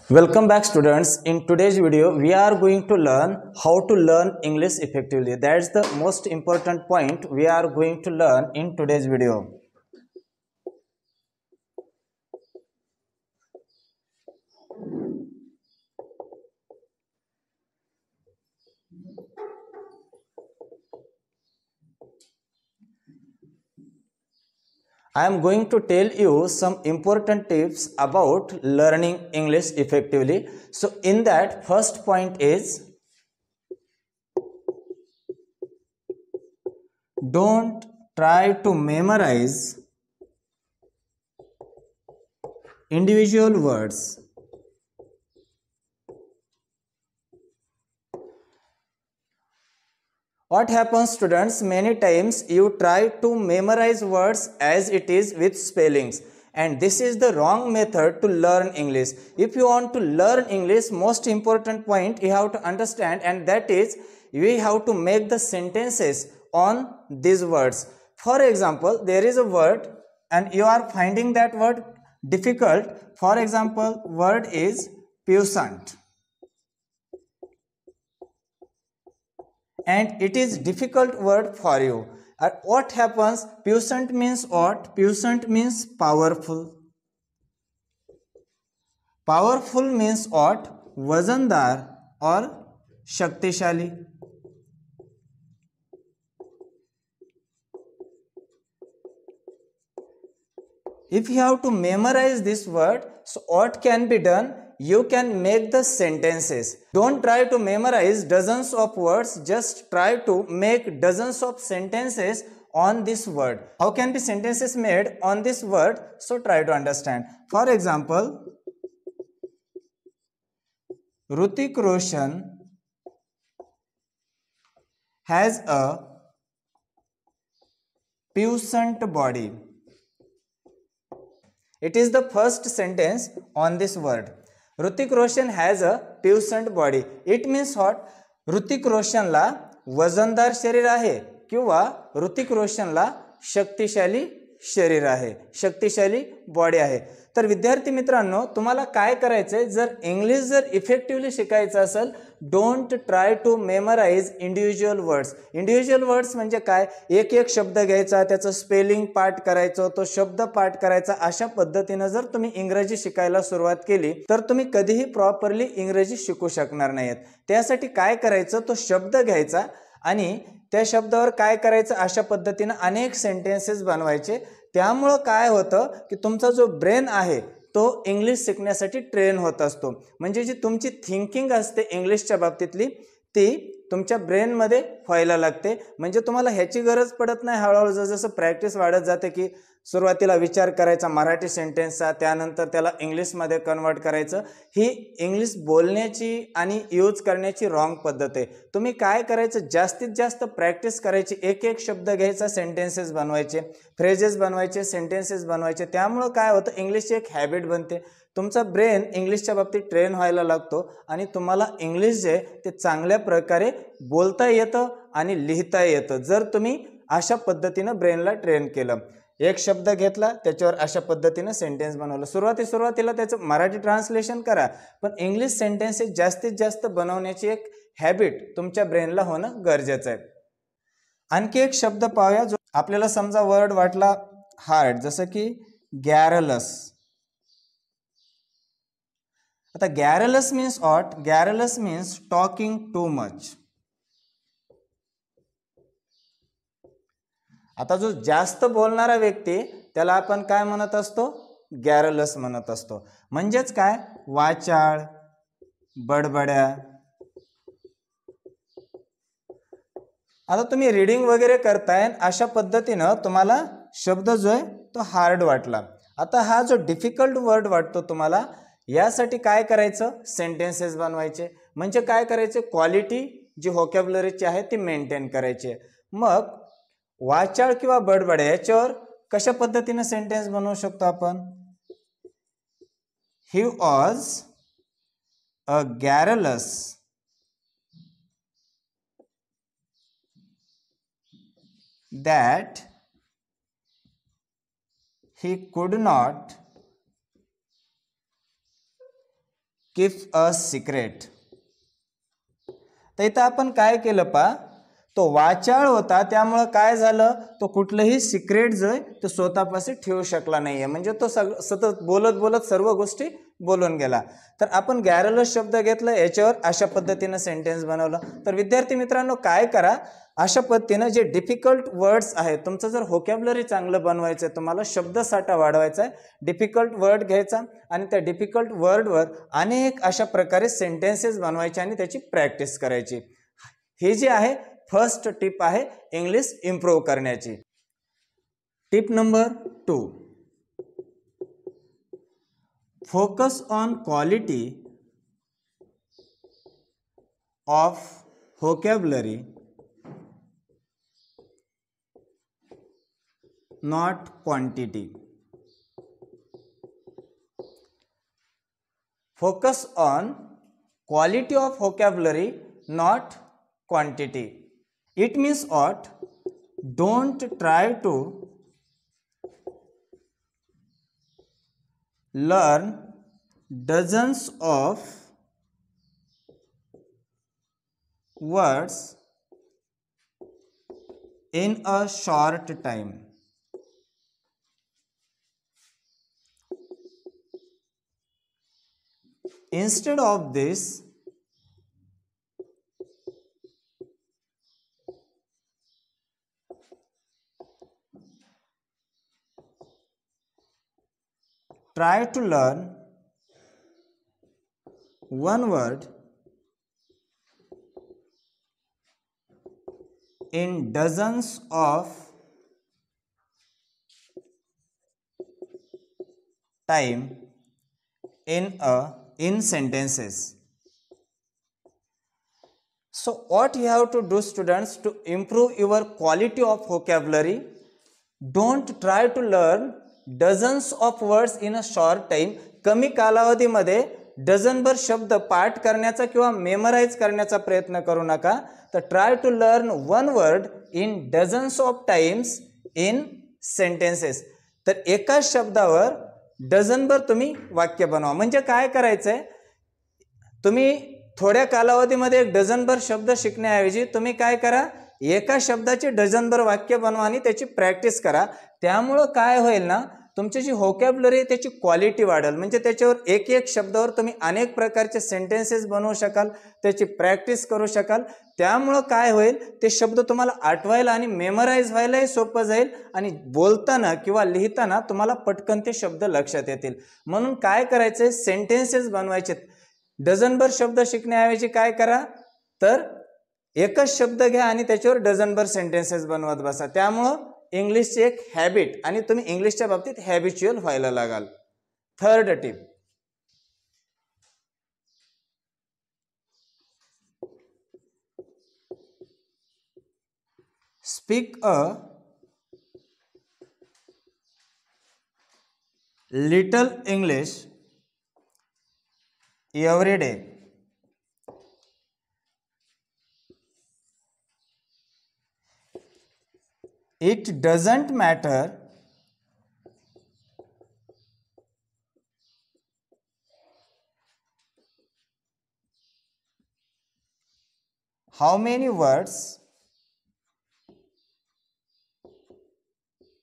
Welcome back students. In today's video we are going to learn how to learn English effectively. That's the most important point we are going to learn in today's video. I am going to tell you some important tips about learning English effectively. So in that, first point is don't try to memorize individual words. What happens, students, many times you try to memorize words as it is with spellings, and this is the wrong method to learn English. If you want to learn English, most important point you have to understand, and that is we have to make the sentences on these words. For example, there is a word and you are finding that word difficult. For example, word is puissant, and it is difficult word for you. What happens? Puissant means what? Puissant means powerful. Powerful means what? Wazandar or shaktishali. If you have to memorize this word, so what can be done? You can make the sentences. Don't try to memorize dozens of words, just try to make dozens of sentences on this word. How can be sentences made on this word? So try to understand. For example, Hrithik Roshan has a puissant body. It is the first sentence on this word. Hrithik Roshan has a puissant body. It means what? Hrithik रोशनला वजनदार शरीर आहे किंवा ऋतिक रोशनला शक्तिशाली शरीर आहे, शक्तिशाली body आहे. तर विद्यार्थी मित्रांनो, तुम्हाला काय करायचंय, जर इंग्लिश जर इफेक्टिव्हली शिकायचं असेल, don't try to memorise individual words. Individual words म्हणजे काय? एक एक शब्द घ्यायचा, त्याचं स्पेलिंग पाठ करायचं, तो शब्द पाठ करायचा. अशा पद्धतीने जर तुम्ही इंग्रजी शिकायला सुरुवात केली तर तुम्ही कधीही प्रॉपरली इंग्रजी शिकू शकणार नाहीत. त्यासाठी काय करायचं, तो शब्द घ्यायचा आणि त्या शब्दावर काय करायचं, अशा पद्धतीने अनेक सेंटेन्सेस बनवायचे. त्यामुळं काय होतं की तुमचा जो ब्रेन आहे तो इंग्लिश शिकण्यासाठी ट्रेन होत असतो. म्हणजे जी तुमची थिंकिंग असते इंग्लिशच्या बाबतीतली ती तुमच्या ब्रेनमध्ये व्हायला लागते. म्हणजे तुम्हाला ह्याची गरज पडत नाही. हळूहळू जसं प्रॅक्टिस वाढत जाते की सुरुवातीला विचार करायचा मराठी सेंटेन्सचा, त्यानंतर त्याला इंग्लिशमध्ये कन्वर्ट करायचं. ही इंग्लिश बोलण्याची आणि यूज करण्याची रॉंग पद्धत आहे. तुम्ही काय करायचं, जास्तीत जास्त प्रॅक्टिस करायची. एक एक शब्द घ्यायचा, सेंटेन्सेस बनवायचे, फ्रेजेस बनवायचे, सेंटेन्सेस बनवायचे. त्यामुळं काय होतं, इंग्लिशची एक हॅबिट बनते. तुमचा ब्रेन इंग्लिशच्या बाबतीत ट्रेन व्हायला लागतो आणि तुम्हाला इंग्लिश जे ते चांगल्या प्रकारे बोलता येतं आणि लिहिता येतं, जर तुम्ही अशा पद्धतीनं ब्रेनला ट्रेन केलं. एक शब्द घेतला, त्याच्यावर अशा पद्धतीने सेंटेन्स बनवलं. सुरुवातीला त्याचं मराठी ट्रान्सलेशन करा, पण इंग्लिश सेंटेन्सेस जास्तीत जास्त बनवण्याची एक हॅबिट तुमच्या ब्रेनला होणं गरजेचं आहे. आणखी एक शब्द पाहूया जो आपल्याला समजा वर्ड वाटला हार्ड, जसं की गॅरलस. आता garrulous means what? Garrulous means talking too much. आता जो जास्त बोलणारा व्यक्ती त्याला आपण काय म्हणत असतो? गॅरलस म्हणत असतो. म्हणजेच काय? वाचाळ, बडबड्या. आता तुम्ही रीडिंग वगैरे करताय, अशा पद्धतीनं तुम्हाला शब्द जो आहे तो हार्ड वाटला. आता हा जो डिफिकल्ट वर्ड वाटतो तुम्हाला, यासाठी काय करायचं? सेंटेन्सेस बनवायचे. म्हणजे काय करायचे? क्वालिटी जी व्होकॅब्युलरीची आहे ती मेंटेन करायची. मग वाचाळ किंवा बडबड्या याच्यावर कशा पद्धतीने सेंटेन्स बनवू शकतो आपण? He was a garrulous that he could not keep a secret. तर इथं आपण काय केलं पा, तो वाचाळ होता त्यामुळं काय झालं, तो कुठलंही सिक्रेट जो आहे तो स्वतःपाशी ठेवू शकला नाहीये, म्हणजे तो सतत बोलत बोलत सर्व गोष्टी बोलून गेला. तर आपण गॅरलस शब्द घेतला, याच्यावर अशा पद्धतीनं सेंटेन्स बनवलं. तर विद्यार्थी मित्रांनो काय करा, अशा पद्धतीनं जे डिफिकल्ट वर्ड्स आहेत, तुमचं जर व्होकॅब्युलरी चांगलं बनवायचं आहे, तुम्हाला शब्दसाठा वाढवायचा आहे, डिफिकल्ट वर्ड घ्यायचा आणि त्या डिफिकल्ट वर्डवर अनेक अशा प्रकारे सेंटेन्सेस बनवायचे आणि त्याची प्रॅक्टिस करायची. हे जे आहे फर्स्ट टिप आहे इंग्लिश इम्प्रूव्ह करण्याची. Tip number 2, focus on quality of vocabulary not quantity. Focus on quality of vocabulary, not quantity. It means what? Don't try to learn dozens of words in a short time. Instead of this, try to learn one word in dozens of time in sentences. So what you have to do, students, to improve your quality of vocabulary? Don't try to learn dozens of words in a short time. कमी कालावधीमध्ये डझनभर शब्द पाठ करण्याचा किंवा memorise करण्याचा प्रयत्न करू नका. तर try to learn one word in dozens of times in sentences. तर एकाच शब्दावर डझनभर तुम्ही वाक्य बनवा. म्हणजे काय करायचंय, तुम्ही थोड्या कालावधीमध्ये एक डझनभर शब्द शिकण्याऐवजी तुम्ही काय करा, एका शब्दाचे डझनभर वाक्य बनवा आणि त्याची प्रॅक्टिस करा. त्यामुळं काय होईल ना, तुमची जी व्होकॅब्युलरी त्याची क्वालिटी वाढेल. म्हणजे त्याच्यावर एक एक शब्दावर तुम्ही अनेक प्रकारचे सेंटेन्सेस बनवू शकाल, त्याची प्रॅक्टिस करू शकाल. त्यामुळं काय होईल, ते शब्द तुम्हाला आठवायला आणि मेमराइज व्हायलाही सोपं जाईल आणि बोलताना किंवा लिहिताना तुम्हाला पटकन ते शब्द लक्षात येतील. म्हणून काय करायचंय, सेंटेन्सेस बनवायचे. डझनभर शब्द शिकण्याऐवजी काय करा, तर एकच शब्द घ्या आणि त्याच्यावर डझनभर सेंटेन्सेस बनवत बसा. त्यामुळं इंग्लिशची एक हॅबिट आणि तुम्ही इंग्लिशच्या बाबतीत हॅबिच्युअल व्हायला लागाल. Third tip, speak a little English every day. It doesn't matter how many words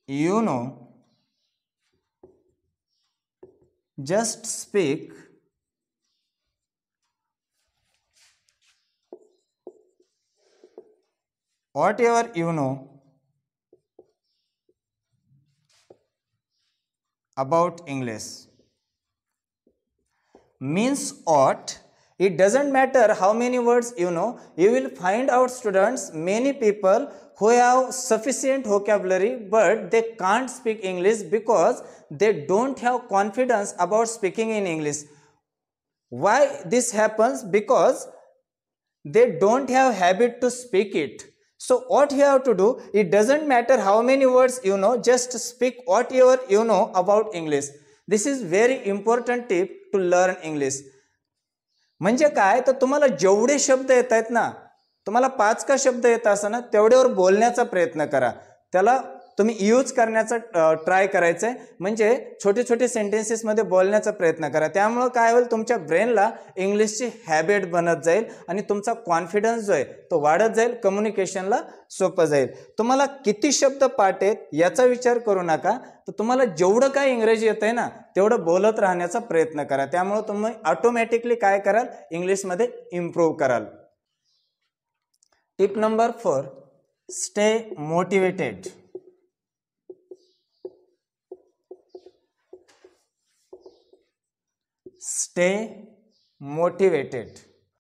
you know, just speak whatever you know about English. Means what? It doesn't matter how many words you know. You will find out, students, many people who have sufficient vocabulary but they can't speak English because they don't have confidence about speaking in English. Why this happens? Because they don't have habit to speak it. So what you have to do, it doesn't matter how many words you know, just speak whatever you know about English. This is very important tip to learn English. म्हणजे काय, तर तुम्हाला जेवढे शब्द येत आहेत ना, तुम्हाला 5 का शब्द येत असं ना, तेवढ्यावर बोलण्याचा प्रयत्न करा. त्याला तुम्ही यूज करण्याचा ट्राय करायचं आहे, म्हणजे छोटे छोटे सेंटेन्सेसमध्ये बोलण्याचा प्रयत्न करा. त्यामुळं काय होईल, तुमच्या ब्रेनला इंग्लिशची हॅबिट बनत जाईल आणि तुमचा कॉन्फिडन्स जो आहे तो वाढत जाईल, कम्युनिकेशनला सोपं जाईल. तुम्हाला किती शब्द पाठ आहेत याचा विचार करू नका, तर तुम्हाला जेवढं काय इंग्रजी येतं आहे ना तेवढं बोलत राहण्याचा प्रयत्न करा. त्यामुळं तुम्ही ऑटोमॅटिकली काय कराल, इंग्लिशमध्ये इम्प्रूव्ह कराल. Tip number 4, stay motivated. Stay motivated.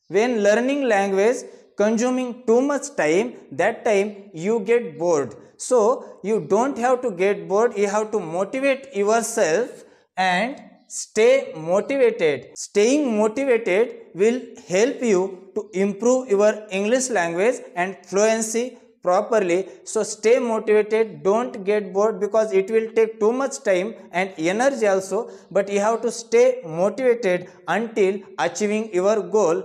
When learning language consuming too much time, that time you get bored. So you don't have to get bored. You have to motivate yourself and stay motivated. Staying motivated will help you to improve your English language and fluency properly. So stay motivated, don't get bored, because it will take too much time and energy also, but you have to stay motivated until achieving your goal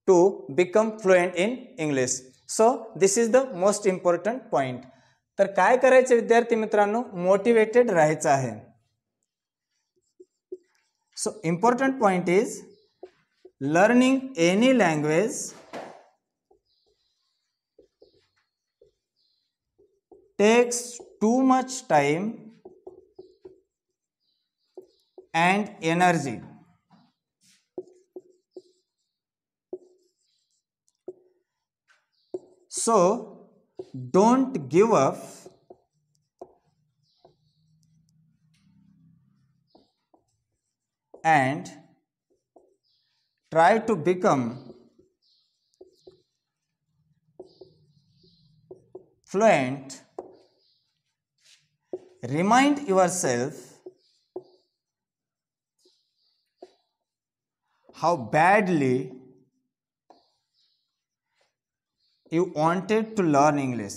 to become fluent in English. So this is the most important point. तर काय करायचं विद्यार्थी मित्रांनो, motivated राहायचं आहे. So important point is learning any language takes too much time and energy. So don't give up and try to become fluent. Remind yourself how badly you wanted to learn English.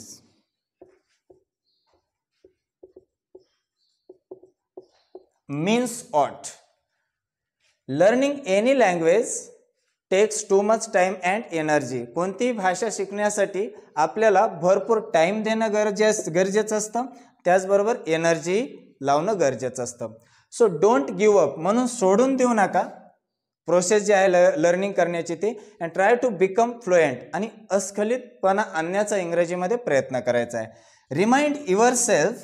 Means what? Learning any language takes too much time and energy. कोणतीही भाषा शिकण्यासाठी आपल्याला भरपूर time देणं गरजेचं असतं, त्याचबरोबर energy लावणं गरजेचं असतं. सो डोंट गिव्ह अप, म्हणून सोडून देऊ नका प्रोसेस जी आहे लर्निंग करण्याची ती, and try to become fluent, आणि अस्खलितपणा आणण्याचा इंग्रजीमध्ये प्रयत्न करायचा आहे. रिमाइंड युअर सेल्फ,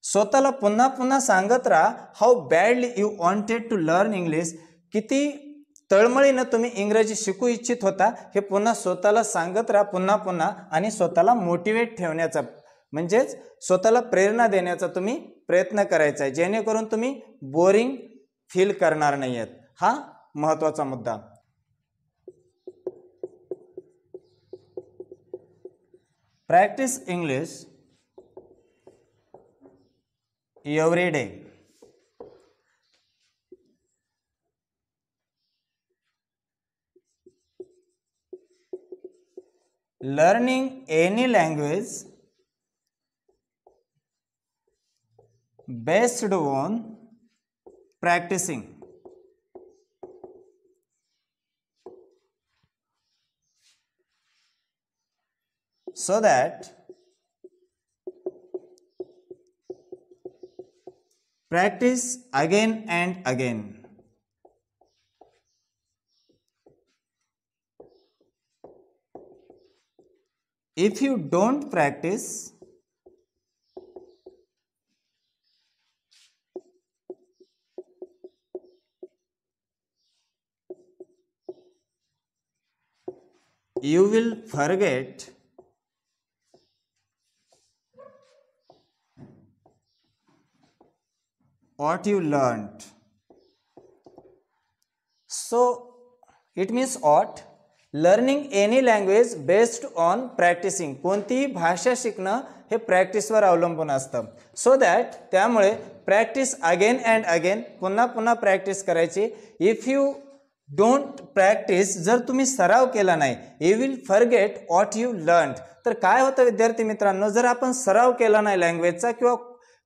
स्वतःला पुन्हा पुन्हा सांगत राहा how badly you wanted to learn English, किती तळमळीनं तुम्ही इंग्रजी शिकू इच्छित होता हे पुन्हा स्वतःला सांगत राहा पुन्हा पुन्हा, आणि स्वतःला मोटिवेट ठेवण्याचा म्हणजेच स्वतःला प्रेरणा देण्याचा तुम्ही प्रयत्न करायचा आहे, जेणेकरून तुम्ही बोरिंग फील करणार नाही आहेत. हा महत्त्वाचा मुद्दा. Practice English every day. Learning any language based on practicing. So that practice again and again. If you don't practice, you will forget what you learned. So it means what? Learning any language based on practicing. कोणतीही भाषा शिकणं हे प्रॅक्टिसवर अवलंबून असतं. So that त्यामुळे practice again and again, पुन्हा पुन्हा practice करायची. If you don't practice, जर तुम्ही सराव केला नाही, you will forget what you learned. तर काय होतं विद्यार्थी मित्रांनो, जर आपण सराव केला नाही लँग्वेजचा किंवा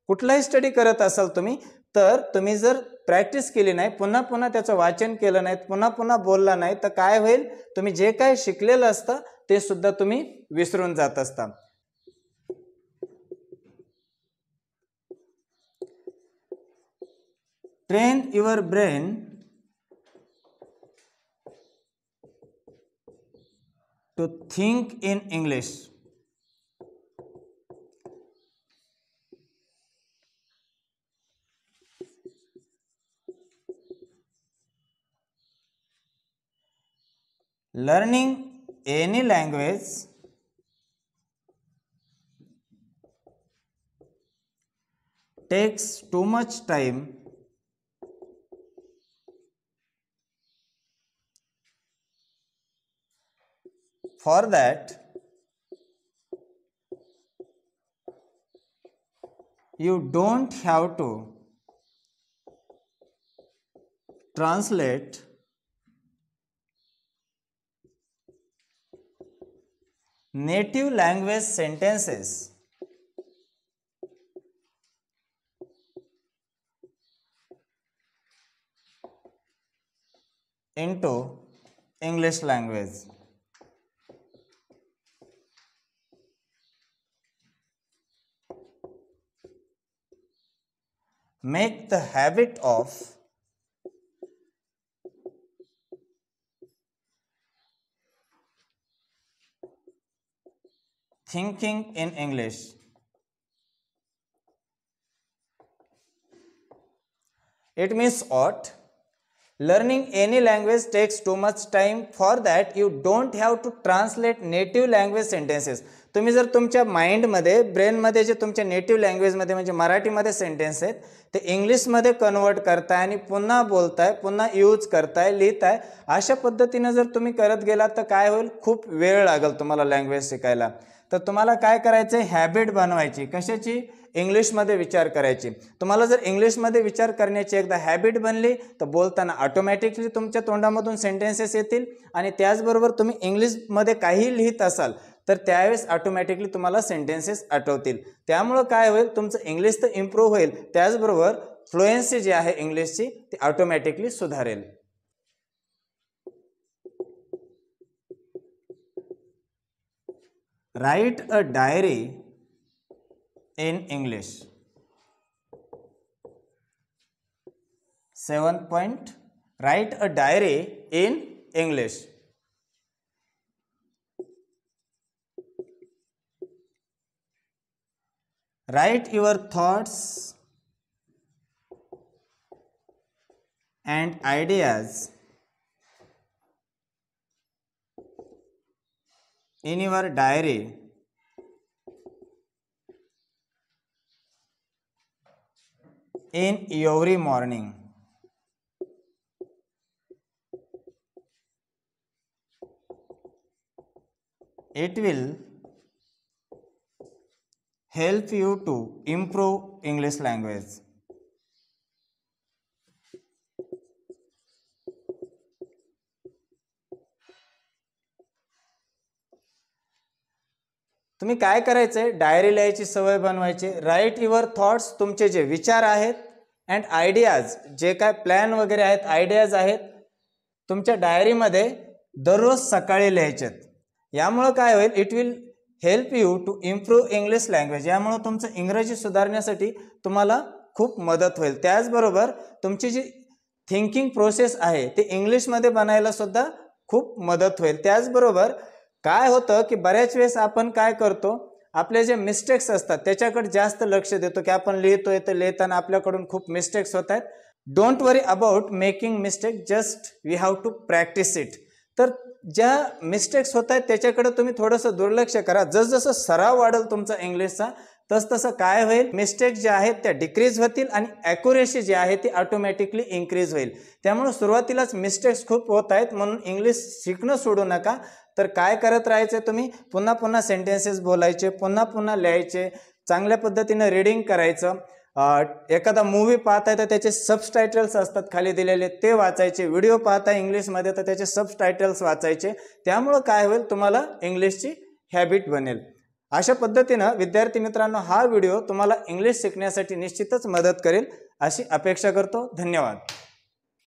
कुठलाही स्टडी करत असाल तुम्ही, तर तुम्ही जर प्रॅक्टिस केली नाही, पुन्हा पुन्हा त्याचं वाचन केलं नाही, पुन्हा पुन्हा बोलला नाही, तर काय होईल, तुम्ही जे काय शिकलेलं असतं ते सुद्धा तुम्ही विसरून जात असता. train your brain to think in English. Learning any language takes too much time for that you don't have to translate native language sentences into English language. Make the habit of thinking in English. It means what? Learning any language takes too much time. For that you don't have to translate native language sentences. तुम्ही जर तुमच्या माइंडमध्ये ब्रेनमध्ये जे तुमच्या native लँग्वेजमध्ये म्हणजे मराठीमध्ये sentence आहेत ते इंग्लिशमध्ये convert करताय आणि पुन्हा बोलताय, पुन्हा यूज करताय, लिहिताय, अशा पद्धतीने जर तुम्ही करत गेलात तर काय होईल, खूप वेळ लागेल तुम्हाला लँग्वेज शिकायला. तर तुम्हाला काय करायचं आहे, हॅबिट बनवायची. कशाची? इंग्लिशमध्ये विचार करायची. तुम्हाला जर इंग्लिशमध्ये विचार करण्याची एकदा हॅबिट बनली तर बोलताना ऑटोमॅटिकली तुमच्या तोंडामधून सेंटेन्सेस येतील आणि त्याचबरोबर तुम्ही इंग्लिशमध्ये काही लिहित असाल तर त्यावेळेस ऑटोमॅटिकली तुम्हाला सेंटेन्सेस आठवतील. त्यामुळं काय होईल, तुमचं इंग्लिश तर इम्प्रूव्ह होईल, त्याचबरोबर फ्लुएन्सी जी आहे इंग्लिशची ती ऑटोमॅटिकली सुधारेल. Right a diary in English. 7th point, write a diary in English. Write your thoughts and ideas in your diary in every morning. It will help you to improve English language. तुम्ही काय करायचंय, diary लिहायची सवय बनवायची. Right your thoughts, तुमचे जे विचार आहेत, and ideas, जे काय प्लॅन वगैरे आहेत, आयडियाज आहेत, तुमच्या डायरीमध्ये दररोज सकाळी लिहायचेत. यामुळं काय होईल, it will help you to improve English language. यामुळं तुमचं इंग्रजी सुधारण्यासाठी तुम्हाला खूप मदत होईल. त्याचबरोबर तुमची जी थिंकिंग प्रोसेस आहे ते इंग्लिशमध्ये बनायला सुद्धा खूप मदत होईल. त्याचबरोबर काय होतं की बऱ्याच वेळेस आपण काय करतो, आपले जे मिस्टेक्स असतात त्याच्याकडे जास्त लक्ष देतो की आपण लिहितोय तर लिहिताना आपल्याकडून खूप मिस्टेक्स होत आहेत. Don't worry about making mistake, just we have to practise it. तर ज्या मिस्टेक्स होत आहेत त्याच्याकडे तुम्ही थोडंसं दुर्लक्ष करा. जसजसं सराव वाढेल तुमचा इंग्लिशचा तसतसं काय होईल, मिस्टेक ज्या आहेत त्या डिक्रीज होतील आणि ॲक्युरेसी जी आहे ती ऑटोमॅटिकली इन्क्रीज होईल. त्यामुळे सुरुवातीलाच मिस्टेक्स खूप होत आहेत म्हणून इंग्लिश शिकणं सोडू नका. तर काय करत राहायचं, तुम्ही पुन्हा पुन्हा सेंटेन्सेस बोलायचे, पुन्हा पुन्हा लिहायचे, चांगल्या पद्धतीनं रीडिंग करायचं. एखादा मूवी पाहताय तर त्याचे सबटायटल्स असतात खाली दिलेले ते वाचायचे. व्हिडिओ पाहताय इंग्लिशमध्ये तर त्याचे सबटायटल्स वाचायचे. त्यामुळं काय होईल, तुम्हाला इंग्लिशची हॅबिट बनेल. अशा पद्धतीनं विद्यार्थी मित्रांनो हा व्हिडिओ तुम्हाला इंग्लिश शिकण्यासाठी निश्चितच मदत करेल अशी अपेक्षा करतो. धन्यवाद.